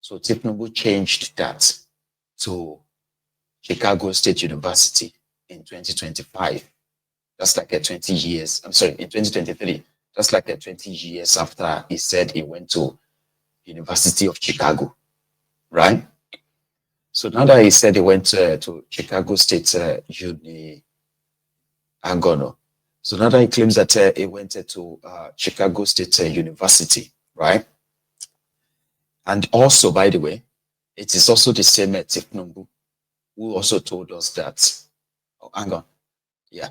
So Tinubu changed that to Chicago State University in 2025. That's like a 20 years. I'm sorry, in 2023. That's like a 20 years after he said he went to University of Chicago, right? So now that he said he went to Chicago State Uni, Angono. So now that he claims that he went to Chicago State University, right? And also, by the way, it is also the same Tinubu who also told us that, oh, hang on, yeah,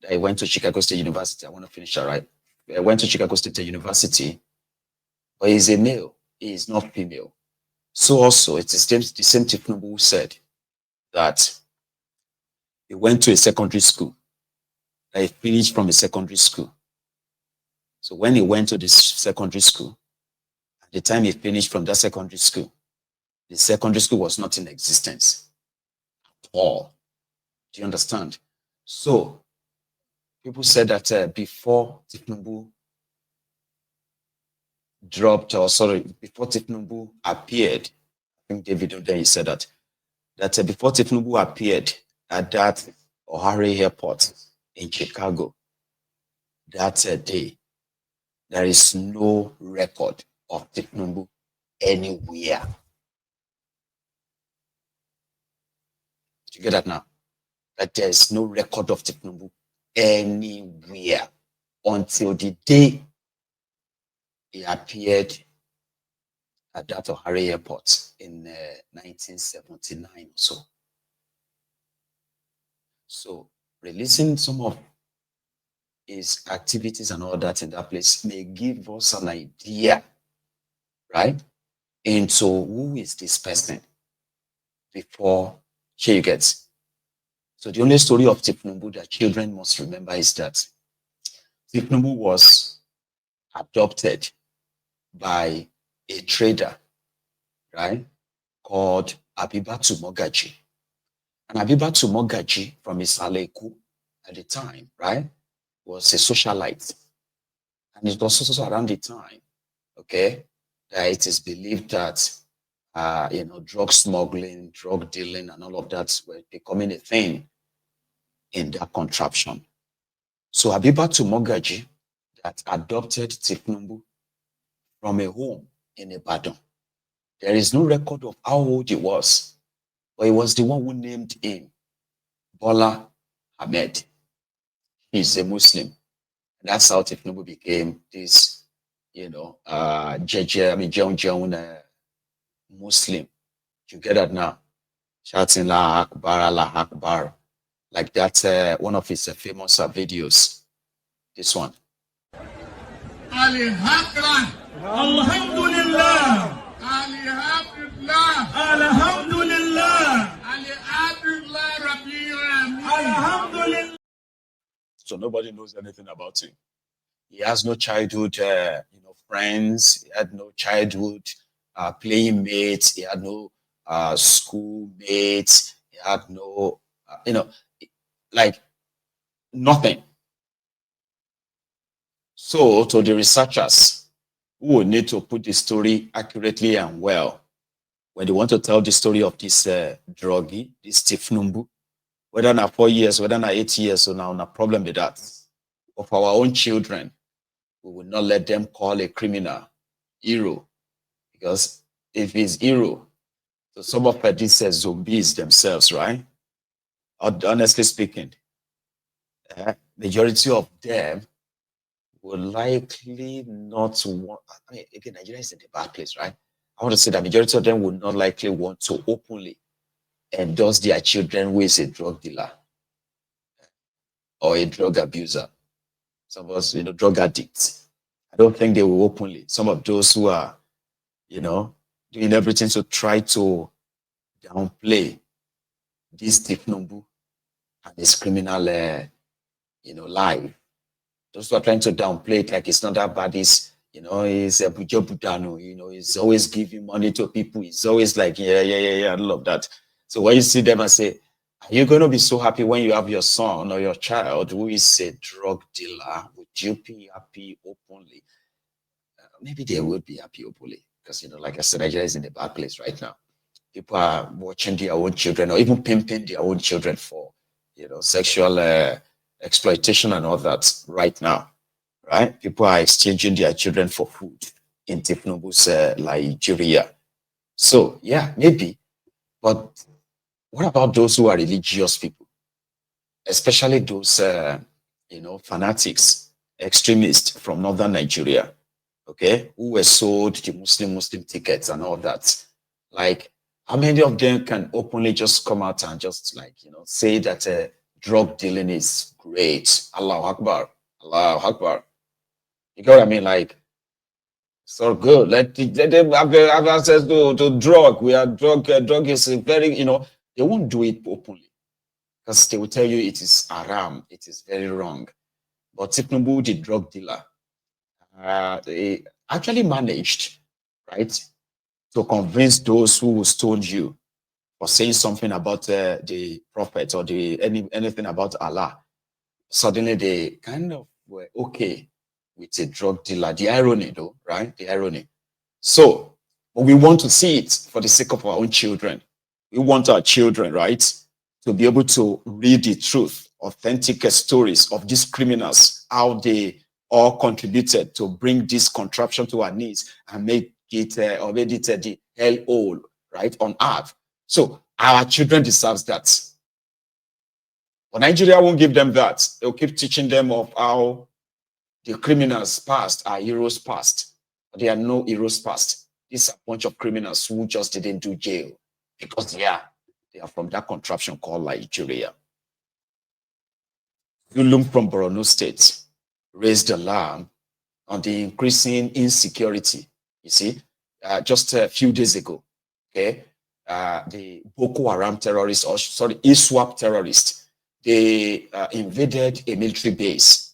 I went to Chicago State University. I want to finish that, right? I went to Chicago State University, but he's a male. He is not female. So also, it's the same Tinubu who said that he went to a secondary school, that he finished from a secondary school. So when he went to this secondary school, at the time he finished from that secondary school, the secondary school was not in existence at all. Do you understand? So people said that before Tinubu dropped, or sorry, before Tinubu appeared, I think David then he said that before Tinubu appeared at that O'Hare Airport in Chicago that day, there is no record of Tinubu anywhere. Do you get that now? That there is no record of Tinubu anywhere until the day he appeared at that O'Hare Airport in 1979 or so. So releasing some of his activities and all that in that place may give us an idea, right, into who is this person before she gets. So the only story of Tinubu that children must remember is that Tinubu was adopted by a trader, right, called Abibatu Mogaji. And Abibatu Mogaji from Isaleku at the time, right, was a socialite. And it was also around the time, okay, that it is believed that, drug smuggling, drug dealing, and all of that were becoming a thing in that contraption. So Abibatu Mogaji that adopted Tinubu from a home in Ibadan. There is no record of how old he was, but he was the one who named him Bola Ahmed. He's a Muslim. And that's how Tinubu became this, Muslim. You get that now? Shouting La Akbar, La Akbar. Like that, one of his famous videos. This one. Alhamdulillah. Alhamdulillah. Alhamdulillah. So nobody knows anything about him. He has no childhood, friends. He had no childhood playing mates. He had no school mates. He had no, like nothing. So to the researchers who will need to put the story accurately and well, when they want to tell the story of this druggie, this Tinubu, whether not 4 years, whether not 8 years, so now no problem with that. Of our own children, we will not let them call a criminal hero, because if he's hero, so some of these zombies themselves, right? Honestly speaking, majority of them will likely not want. I mean, again, Nigeria is in a bad place, right? I want to say that majority of them would not likely want to openly endorse their children who is a drug dealer or a drug abuser. Some of us, drug addicts. I don't think they will openly. Some of those who are, doing everything to try to downplay this Tinubu and his criminal, life. Those who are trying to downplay it like it's not that bad. He's a Budano, he's always giving money to people. He's always like, yeah, all of that. So when you see them and say, are you going to be so happy when you have your son or your child who is a drug dealer? Would you be happy openly? Maybe they would be happy openly. because, like I said, Nigeria is in a bad place right now. People are watching their own children or even pimping their own children for, sexual exploitation and all that right now, right? People are exchanging their children for food in Tinubu's Nigeria. So, yeah, maybe. But what about those who are religious people, especially those, fanatics, extremists from northern Nigeria, okay, who were sold the Muslim tickets and all that? Like, how many of them can openly just come out and just say that drug dealing is great? Allahu Akbar, Allahu Akbar. You get what I mean? Like, so good. Let them have access to drug. We are drug. Drug is very, they won't do it openly because they will tell you it is haram. It is very wrong. But Tinubu, the drug dealer, they actually managed, right, to convince those who stoned you for saying something about the prophet or anything about Allah. Suddenly they kind of were okay with a drug dealer. The irony, though, right? The irony. So, but we want to see it for the sake of our own children. We want our children, right, to be able to read the truth, authentic stories of these criminals, how they all contributed to bring this contraption to our knees and make it or made it the hell hole, right, on earth. So our children deserves that. But Nigeria won't give them that. They'll keep teaching them of how the criminals past are heroes past. But they are no heroes past. These are a bunch of criminals who just didn't do jail because they are from that contraption called Nigeria. Zulum from Borno State raised alarm on the increasing insecurity. You see, just a few days ago, okay, the Boko Haram terrorists, or sorry, ISWAP terrorists, they invaded a military base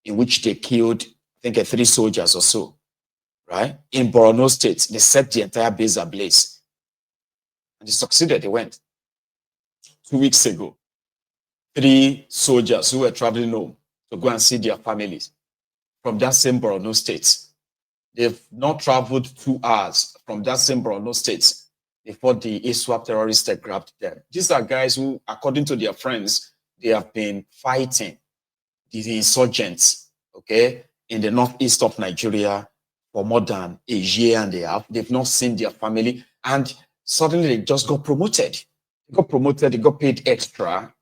in which they killed, I think, 3 soldiers or so, right? In Borno State, they set the entire base ablaze. And they succeeded, they went. 2 weeks ago, 3 soldiers who were traveling home to go and see their families from that same Borno State. They've not traveled 2 hours from that same Borno State before the ISWAP terrorists grabbed them. These are guys who, according to their friends, they have been fighting the insurgents, okay, in the northeast of Nigeria for more than a year and a half. They've not seen their family, and suddenly they just got promoted. They got paid extra.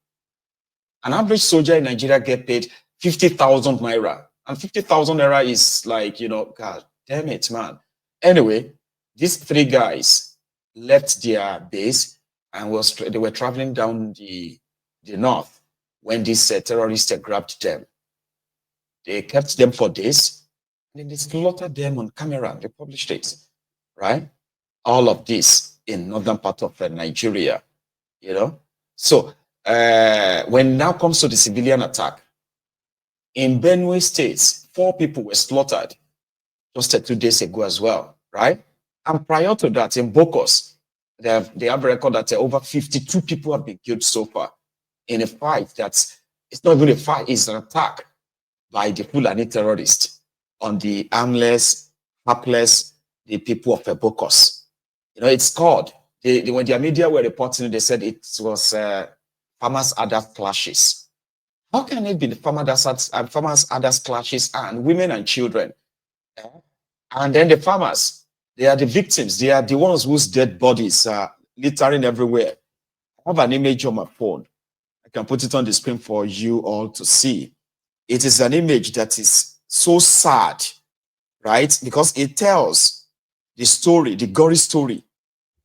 An average soldier in Nigeria get paid 50,000 naira. And 50,000 naira is like, God damn it, man. Anyway, these 3 guys left their base and they were traveling down the north when these terrorists grabbed them. They kept them for days, and then they slaughtered them on camera. They published it, right? All of this in northern part of Nigeria, So when now comes to the civilian attack, in Benue State, 4 people were slaughtered just 2 days ago as well, right? And prior to that, in Bokos, they have a record that over 52 people have been killed so far in a fight it's not even a fight, it's an attack by the Fulani terrorists on the armless, hapless, the people of Bokos. It's called, when their media were reporting, they said it was farmers' other clashes. How can it be the farmers' other clashes and women and children? And then the farmers, they are the victims. They are the ones whose dead bodies are littering everywhere. I have an image on my phone. I can put it on the screen for you all to see. It is an image that is so sad, right? Because it tells the story, the gory story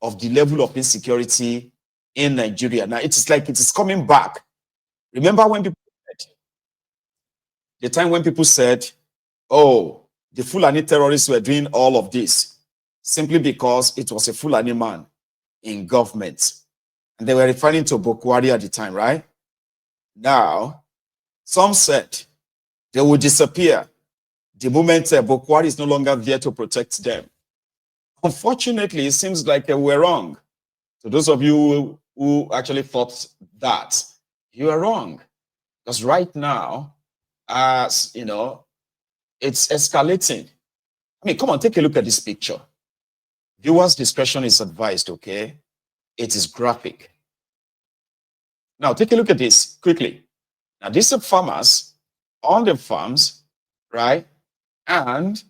of the level of insecurity in Nigeria. Now, it is like it is coming back. Remember when people said, the time when people said, oh, the Fulani terrorists were doing all of this simply because it was a Fulani man in government. And they were referring to Bokwari at the time, right? Now, some said they will disappear the moment Bokwari is no longer there to protect them. Unfortunately, it seems like we're wrong. So those of you who actually thought that, you are wrong. Because right now, as it's escalating. I mean, come on, take a look at this picture. Viewers' discretion is advised, okay? It is graphic. Now, take a look at this quickly. Now, these are farmers on the farms, right? And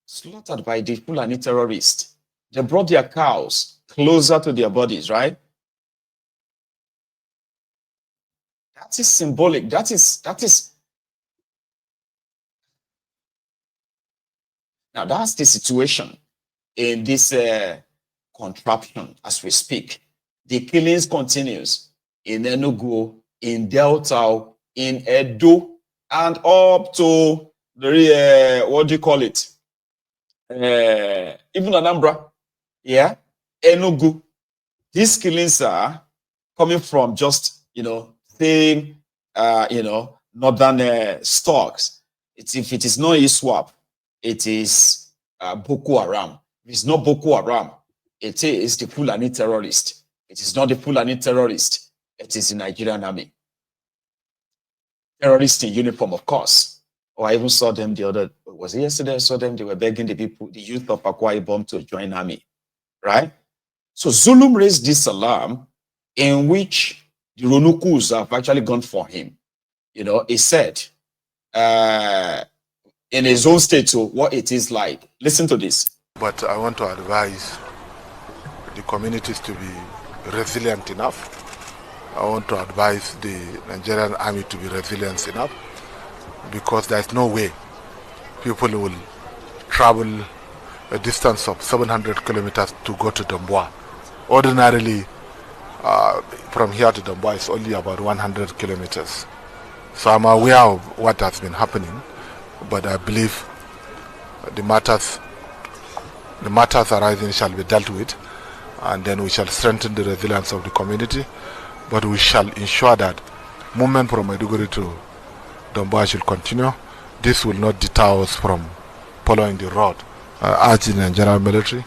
slaughtered by the Fulani terrorists. They brought their cows closer to their bodies, right? That is symbolic. That is. Now, that's the situation in this contraption as we speak. The killings continues in Enugu, in Delta, in Edo, and up to the, what do you call it? Even Anambra, yeah, Enugu. These killings are coming from just, same, northern stocks. If it is not ISWAP, it is Boko Haram. If it's not Boko Haram, it is the Fulani terrorist. It is not the Fulani terrorist. It is the Nigerian army. Terrorists in uniform, of course. I even saw them was it yesterday? I saw them, they were begging the people, the youth of Akwa Ibom to join army, right? So Zulum raised this alarm in which the Ronukus have actually gone for him. He said, in his own state, so what it is like. Listen to this. But I want to advise the communities to be resilient enough. I want to advise the Nigerian army to be resilient enough, because there's no way people will travel a distance of 700 kilometers to go to Damboa. Ordinarily, from here to Damboa is only about 100 kilometers. So I'm aware of what has been happening, but I believe the matters arising shall be dealt with, and then we shall strengthen the resilience of the community, but we shall ensure that movement from Maiduguri to Damboa should continue. This will not deter us from following the road. I urge the Nigerian military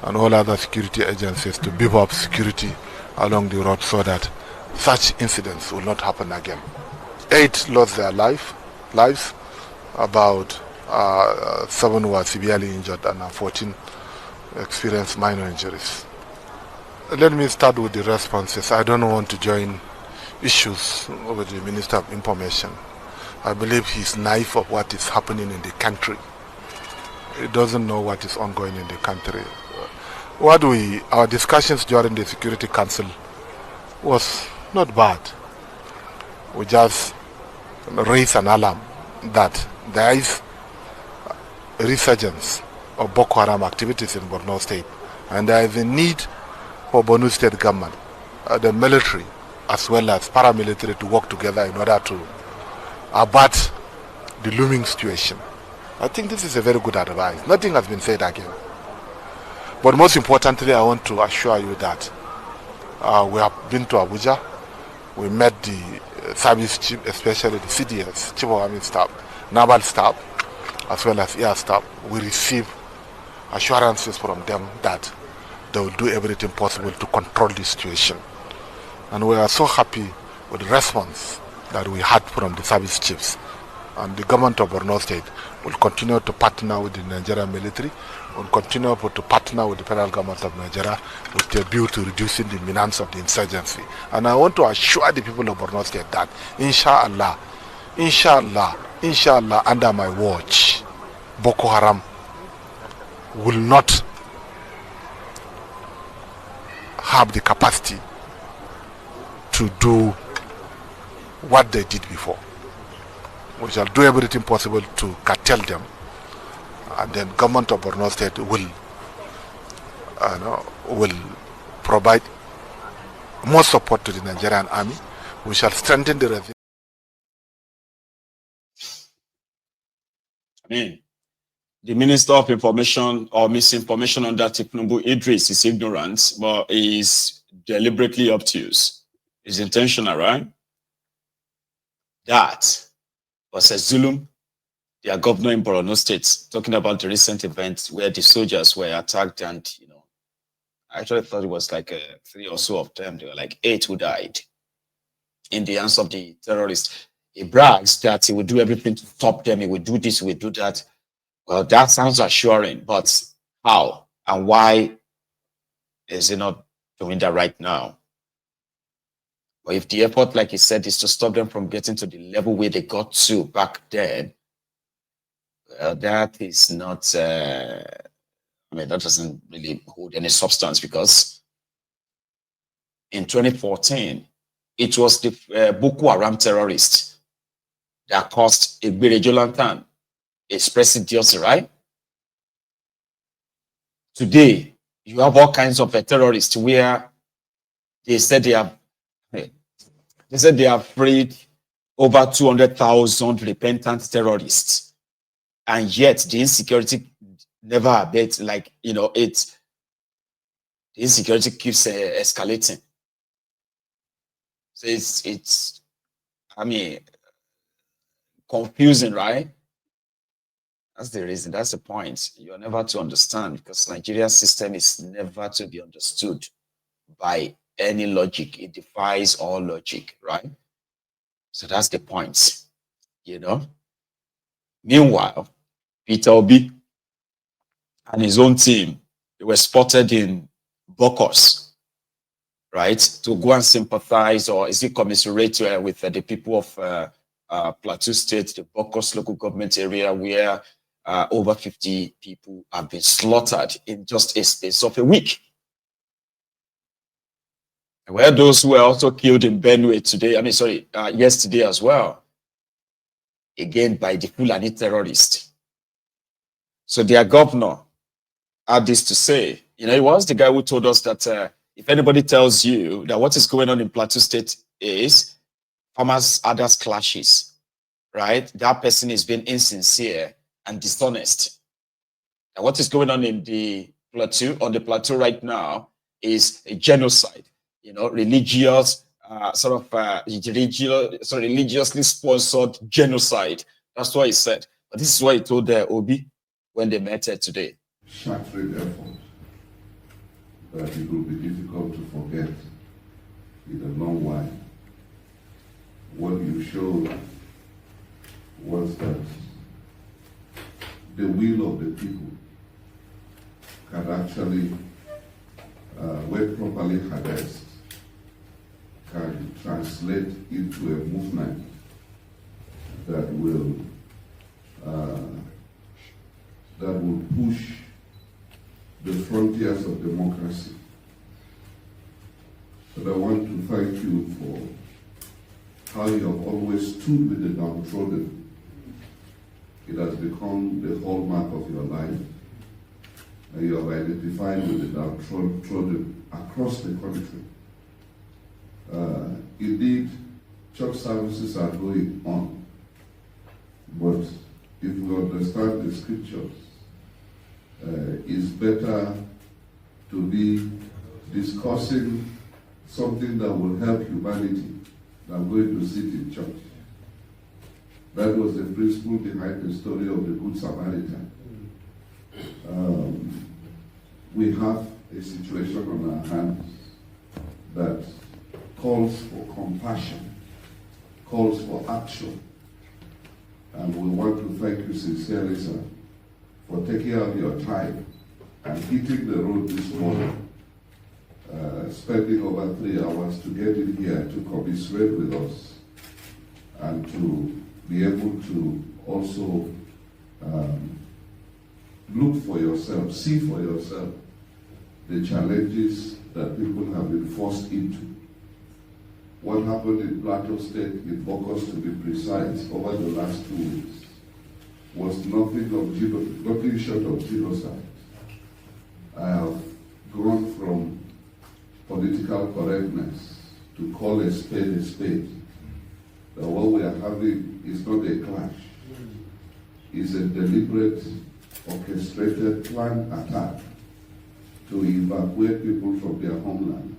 and all other security agencies to beef up security along the road so that such incidents will not happen again. 8 lost their lives, about 7 were severely injured, and 14 experienced minor injuries. Let me start with the responses. I don't want to join issues with the Minister of Information. I believe he's naive of what is happening in the country. He doesn't know what is ongoing in the country. Our discussions during the Security Council was not bad. We just raised an alarm that there is a resurgence of Boko Haram activities in Borno State, and there is a need for Borno State government, the military as well as paramilitary, to work together in order to abut the looming situation. I think this is a very good advice. Nothing has been said again. But most importantly, I want to assure you that we have been to Abuja. We met the service chief, especially the CDS, Chief of Army Staff, Naval Staff, as well as Air Staff. We receive assurances from them that they will do everything possible to control the situation. And we are so happy with the response that we had from the service chiefs. And the government of Borno State will continue to partner with the Nigerian military, will continue to partner with the federal government of Nigeria with a view to reducing the menace of the insurgency. And I want to assure the people of Borno State that inshallah, under my watch, Boko Haram will not have the capacity to do what they did before. We shall do everything possible to curtail them, and then government of Borno State will provide more support to the Nigerian army. We shall strengthen the resilience. The Minister of Information or Misinformation under Tinubu, Idris, is ignorant, but is deliberately obtuse. It's intentional, right? That was a Zulum, their governor in Borno State, talking about the recent events where the soldiers were attacked, and I actually thought it was like 3 or so of them. There were like 8 who died in the hands of the terrorists. He brags that he would do everything to stop them. He would do this, he would do that. Well, that sounds assuring, but how and why is it not doing that right now? But if the effort, like he said, is to stop them from getting to the level where they got to back then, well, that is not, I mean, that doesn't really hold any substance, because in 2014, it was the Boko Haram terrorists that caused Egbere Jolantan a presidency, right? Today, you have all kinds of terrorists where they said they have freed over 200,000 repentant terrorists, and yet the insecurity never abates. Like, the insecurity keeps escalating. So it's I mean, confusing, right? That's the reason. That's the point. You're never to understand, because Nigeria's system is never to be understood by any logic. It defies all logic, right? So that's the point, Meanwhile, Peter Obi and his own team, they were spotted in Bokos, right? To go and sympathize, or is it commiserate with the people of Plateau State, the Bokos local government area, where over 50 people have been slaughtered in just a space of a week. Where those who were also killed in Benue today, yesterday as well, again by the Fulani terrorists. So their governor had this to say. He was the guy who told us that if anybody tells you that what is going on in Plateau State is farmers-others clashes, right? That person is being insincere and dishonest. And what is going on in the plateau right now is a genocide, religious, religiously sponsored genocide. That's what he said. But this is what he told Obi when they met today. Shattering effort that it will be difficult to forget in a long while. What you showed was that the will of the people can actually, when properly harnessed, can translate into a movement that will push the frontiers of democracy. And I want to thank you for how you have always stood with the downtrodden. It has become the hallmark of your life. And you have identified with the downtrodden across the country. Indeed, church services are going on. But if we understand the scriptures, it's better to be discussing something that will help humanity than going to sit in church. That was the principle behind the story of the Good Samaritan. We have a situation on our hands that calls for compassion, calls for action. And we want to thank you sincerely, sir, for taking out your time and hitting the road this morning, spending over 3 hours to get in here to commiserate with us and to be able to also look for yourself, see for yourself the challenges that people have been forced into. What happened in Plateau State, in Bokos to be precise, over the last 2 weeks was nothing short of genocide. I have gone from political correctness to call a spade a spade. That what we are having is not a clash. It's a deliberate, orchestrated, planned attack to evacuate people from their homelands.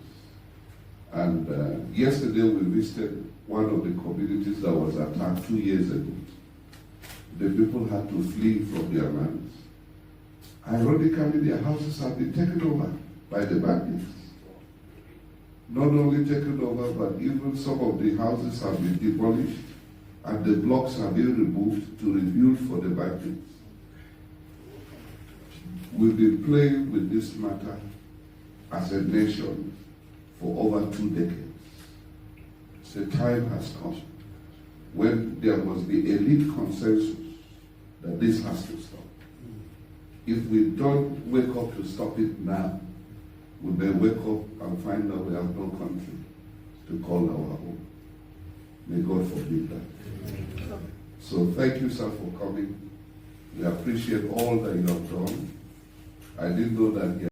And yesterday we visited one of the communities that was attacked 2 years ago. The people had to flee from their lands. Ironically, their houses have been taken over by the bandits. Not only taken over, but even some of the houses have been demolished and the blocks have been removed to rebuild for the bandits. We've been playing with this matter as a nation for over 2 decades. The time has come when there must be elite consensus that this has to stop. If we don't wake up to stop it now, we may wake up and find that we have no country to call our own. May God forbid that. So thank you, sir, for coming. We appreciate all that you have done. I didn't know that